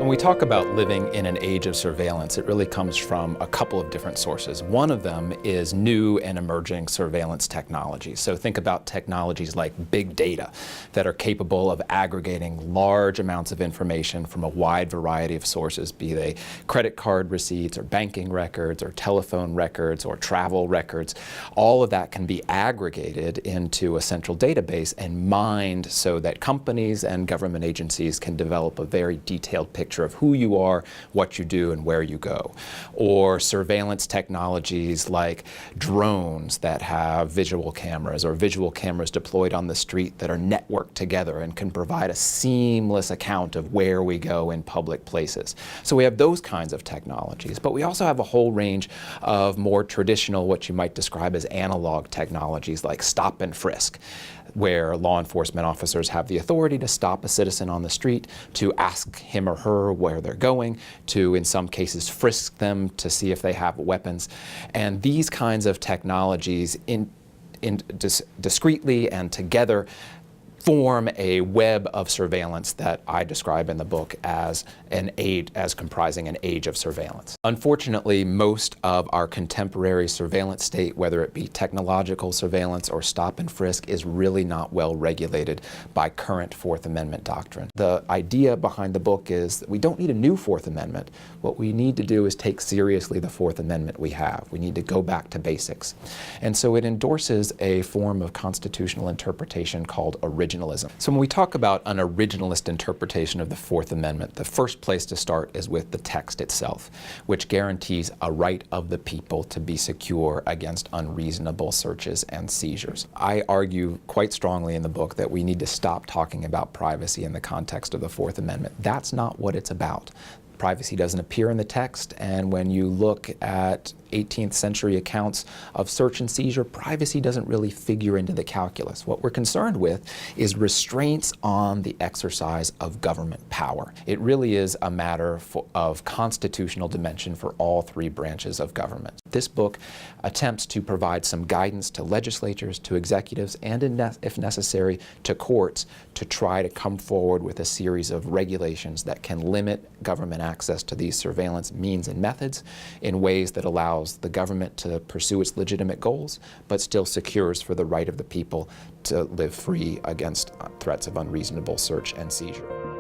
When we talk about living in an age of surveillance, it really comes from a couple of different sources. One of them is new and emerging surveillance technologies. So think about technologies like big data that are capable of aggregating large amounts of information from a wide variety of sources, be they credit card receipts or banking records or telephone records or travel records. All of that can be aggregated into a central database and mined so that companies and government agencies can develop a very detailed picture of who you are, what you do, and where you go. Or surveillance technologies like drones that have visual cameras or visual cameras deployed on the street that are networked together and can provide a seamless account of where we go in public places. So we have those kinds of technologies, but we also have a whole range of more traditional, what you might describe as analog technologies like stop and frisk, where law enforcement officers have the authority to stop a citizen on the street, to ask him or her where they're going, to, in some cases, frisk them to see if they have weapons. And these kinds of technologies discreetly and together form a web of surveillance that I describe in the book as comprising an age of surveillance. Unfortunately, most of our contemporary surveillance state, whether it be technological surveillance or stop and frisk, is really not well regulated by current Fourth Amendment doctrine. The idea behind the book is that we don't need a new Fourth Amendment. What we need to do is take seriously the Fourth Amendment we have. We need to go back to basics. And so it endorses a form of constitutional interpretation called originalism. So when we talk about an originalist interpretation of the Fourth Amendment, the first place to start is with the text itself, which guarantees a right of the people to be secure against unreasonable searches and seizures. I argue quite strongly in the book that we need to stop talking about privacy in the context of the Fourth Amendment. That's not what it's about. Privacy doesn't appear in the text, and when you look at 18th century accounts of search and seizure, privacy doesn't really figure into the calculus. What we're concerned with is restraints on the exercise of government power. It really is a matter of constitutional dimension for all three branches of government. This book attempts to provide some guidance to legislatures, to executives, and if necessary, to courts to try to come forward with a series of regulations that can limit government access to these surveillance means and methods in ways that allows the government to pursue its legitimate goals, but still secures for the right of the people to live free against threats of unreasonable search and seizure.